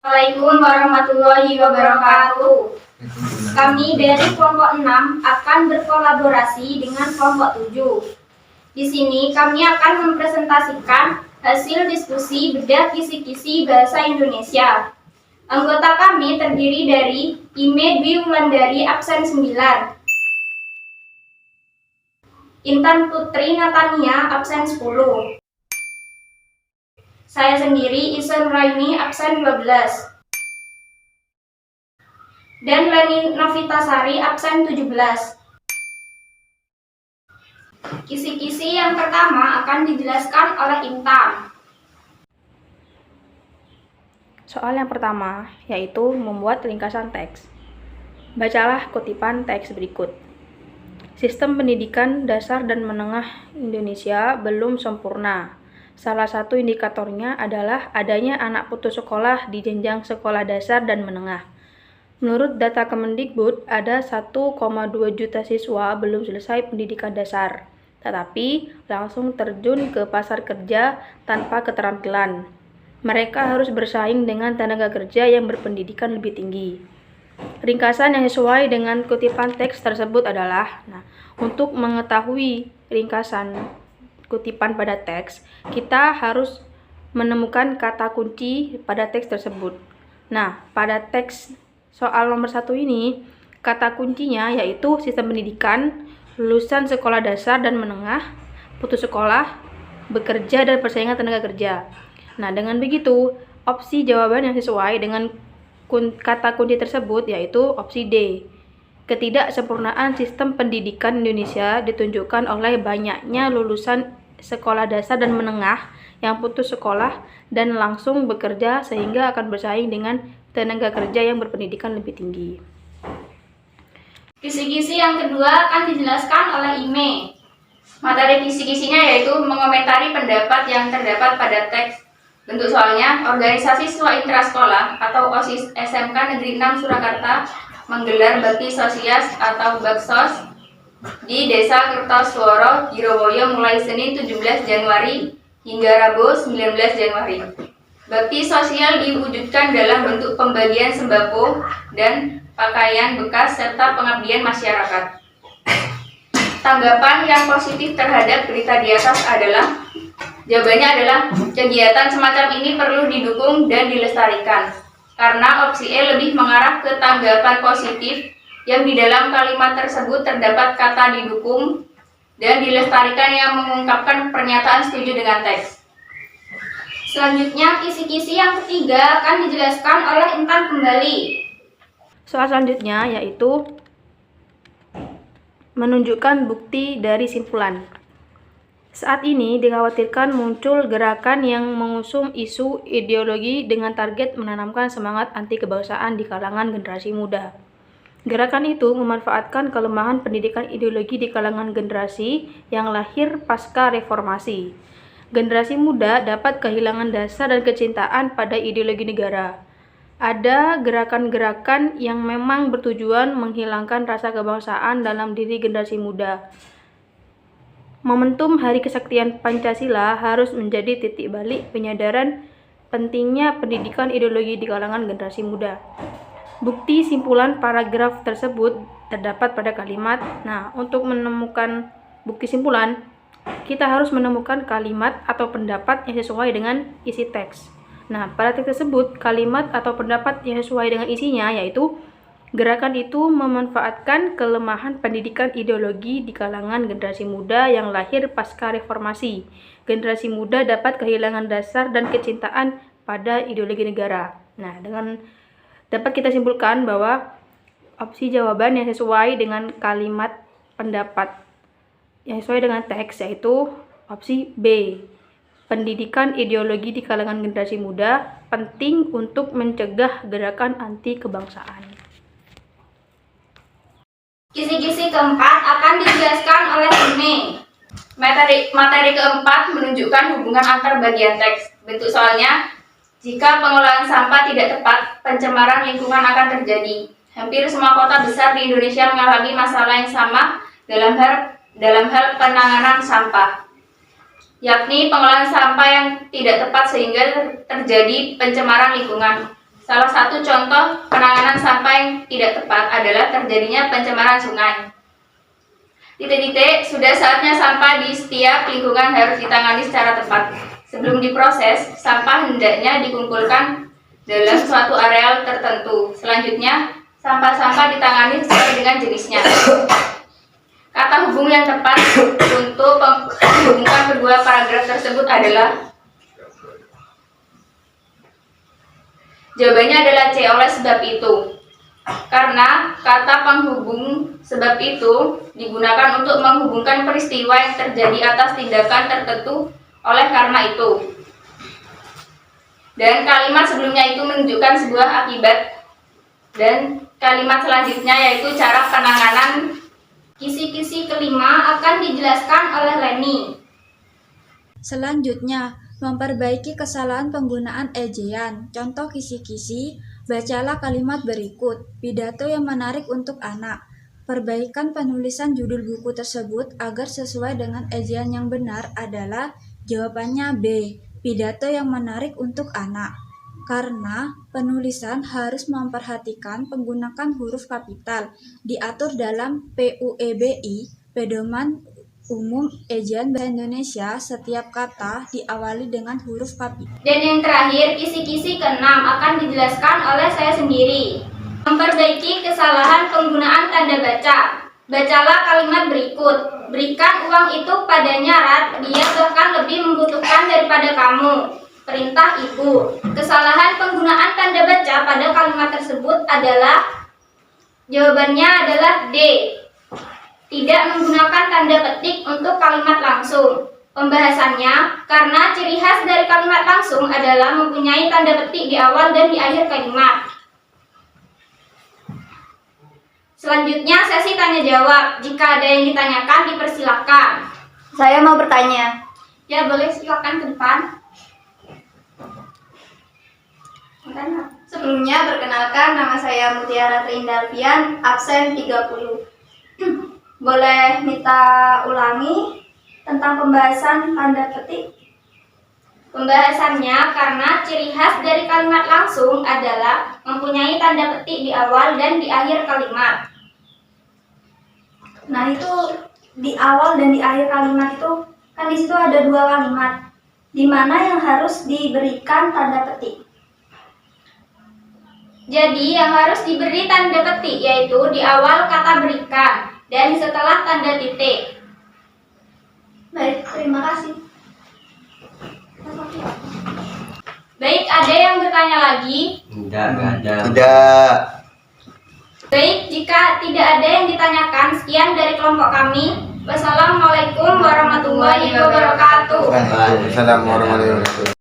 Assalamualaikum warahmatullahi wabarakatuh. Kami dari kelompok 6 akan berkolaborasi dengan kelompok 7. Di sini kami akan mempresentasikan hasil diskusi bedah kisi-kisi bahasa Indonesia. Anggota kami terdiri dari Ime Dwi Wulandari absen 9, Intan Putri Natania absen 10. Saya sendiri Isen Raini absen 12. Dan Leni Novitasari absen 17. Kisi-kisi yang pertama akan dijelaskan oleh Intan. Soal yang pertama yaitu membuat ringkasan teks. Bacalah kutipan teks berikut. Sistem pendidikan dasar dan menengah Indonesia belum sempurna. Salah satu indikatornya adalah adanya anak putus sekolah di jenjang sekolah dasar dan menengah. Menurut data Kemendikbud, ada 1,2 juta siswa belum selesai pendidikan dasar, tetapi langsung terjun ke pasar kerja tanpa keterampilan. Mereka harus bersaing dengan tenaga kerja yang berpendidikan lebih tinggi. Ringkasan yang sesuai dengan kutipan teks tersebut adalah, untuk mengetahui ringkasan kutipan pada teks, kita harus menemukan kata kunci pada teks tersebut. Pada teks soal nomor 1 ini, kata kuncinya yaitu sistem pendidikan, lulusan sekolah dasar dan menengah, putus sekolah, bekerja dan persaingan tenaga kerja. Dengan begitu, opsi jawaban yang sesuai dengan kata kunci tersebut yaitu opsi D. Ketidaksempurnaan sistem pendidikan Indonesia ditunjukkan oleh banyaknya lulusan sekolah dasar dan menengah yang putus sekolah dan langsung bekerja sehingga akan bersaing dengan tenaga kerja yang berpendidikan lebih tinggi. Kisi-kisi yang kedua akan dijelaskan oleh Ime. Materi kisi-kisinya yaitu mengomentari pendapat yang terdapat pada teks. Bentuk soalnya, organisasi siswa intrasekolah atau OSIS SMK Negeri 6 Surakarta menggelar bakti sosias atau baksos di Desa Kertosworo, Girowoyo mulai Senin 17 Januari hingga Rabu 19 Januari. Bakti sosial diwujudkan dalam bentuk pembagian sembako dan pakaian bekas serta pengabdian masyarakat. Tanggapan yang positif terhadap berita di atas adalah, jawabannya adalah kegiatan semacam ini perlu didukung dan dilestarikan, karena opsi E lebih mengarah ke tanggapan positif yang di dalam kalimat tersebut terdapat kata didukung dan dilestarikan yang mengungkapkan pernyataan setuju dengan teks. Selanjutnya, kisi-kisi yang ketiga akan dijelaskan oleh Intan kembali. Soal selanjutnya yaitu menunjukkan bukti dari simpulan. Saat ini dikhawatirkan muncul gerakan yang mengusung isu ideologi dengan target menanamkan semangat anti kebangsaan di kalangan generasi muda. Gerakan itu memanfaatkan kelemahan pendidikan ideologi di kalangan generasi yang lahir pasca reformasi. Generasi muda dapat kehilangan dasar dan kecintaan pada ideologi negara. Ada gerakan-gerakan yang memang bertujuan menghilangkan rasa kebangsaan dalam diri generasi muda. Momentum Hari Kesaktian Pancasila harus menjadi titik balik penyadaran pentingnya pendidikan ideologi di kalangan generasi muda. Bukti simpulan paragraf tersebut terdapat pada kalimat. Untuk menemukan bukti simpulan, kita harus menemukan kalimat atau pendapat yang sesuai dengan isi teks. Pada teks tersebut, kalimat atau pendapat yang sesuai dengan isinya yaitu, gerakan itu memanfaatkan kelemahan pendidikan ideologi di kalangan generasi muda yang lahir pasca reformasi. Generasi muda dapat kehilangan dasar dan kecintaan pada ideologi negara. Dengan dapat kita simpulkan bahwa opsi jawaban yang sesuai dengan kalimat pendapat yang sesuai dengan teks yaitu opsi B. Pendidikan ideologi di kalangan generasi muda penting untuk mencegah gerakan anti kebangsaan. Kisi-kisi keempat akan dijelaskan oleh Ime. Materi keempat menunjukkan hubungan antar bagian teks. Bentuk soalnya, jika pengelolaan sampah tidak tepat, pencemaran lingkungan akan terjadi. Hampir semua kota besar di Indonesia mengalami masalah yang sama dalam hal penanganan sampah, yakni pengelolaan sampah yang tidak tepat sehingga terjadi pencemaran lingkungan. Salah satu contoh penanganan sampah yang tidak tepat adalah terjadinya pencemaran sungai. Titik-titik, sudah saatnya sampah di setiap lingkungan harus ditangani secara tepat. Sebelum diproses, sampah hendaknya dikumpulkan dalam suatu areal tertentu. Selanjutnya, sampah-sampah ditangani sesuai dengan jenisnya. Kata hubung yang tepat untuk menghubungkan kedua paragraf tersebut adalah jawabannya adalah C, oleh sebab itu. Karena kata penghubung sebab itu digunakan untuk menghubungkan peristiwa yang terjadi atas tindakan tertentu oleh karena itu. Dan kalimat sebelumnya itu menunjukkan sebuah akibat. Dan kalimat selanjutnya yaitu cara penanganan. Kisi-kisi kelima akan dijelaskan oleh Leni. Selanjutnya, memperbaiki kesalahan penggunaan ejaan. Contoh kisi-kisi, bacalah kalimat berikut. Pidato yang menarik untuk anak. Perbaikan penulisan judul buku tersebut agar sesuai dengan ejaan yang benar adalah jawabannya B. Pidato yang menarik untuk anak. Karena penulisan harus memperhatikan penggunaan huruf kapital, diatur dalam PUEBI, Pedoman Umum Ejaan Bahasa Indonesia, setiap kata diawali dengan huruf kapital. Dan yang terakhir, kisi-kisi keenam akan dijelaskan oleh saya sendiri. Memperbaiki kesalahan penggunaan tanda baca. Bacalah kalimat berikut. Berikan uang itu padanya, Rat. Dia bahkan lebih membutuhkan daripada kamu. Perintah ibu. Kesalahan penggunaan tanda baca pada kalimat tersebut adalah, jawabannya adalah D. Tidak menggunakan tanda petik untuk kalimat langsung. Pembahasannya, karena ciri khas dari kalimat langsung adalah mempunyai tanda petik di awal dan di akhir kalimat. Selanjutnya sesi tanya jawab. Jika ada yang ditanyakan, dipersilakan. Saya mau bertanya. Ya, boleh, silakan ke depan. Sebelumnya perkenalkan, nama saya Mutiara Triindalfian, absen 30. Boleh minta ulangi tentang pembahasan tanda petik? Pembahasannya, karena ciri khas dari kalimat langsung adalah mempunyai tanda petik di awal dan di akhir kalimat. Nah, itu di awal dan di akhir kalimat itu kan di situ ada dua kalimat. Di mana yang harus diberikan tanda petik? Jadi, yang harus diberi tanda petik yaitu di awal kata berikan dan setelah tanda titik. Baik, terima kasih. Baik, ada yang bertanya lagi? Enggak ada. Tidak. Baik, jika tidak ada yang ditanyakan, sekian dari kelompok kami. Wassalamualaikum warahmatullahi wabarakatuh. Waalaikumsalam warahmatullahi wabarakatuh.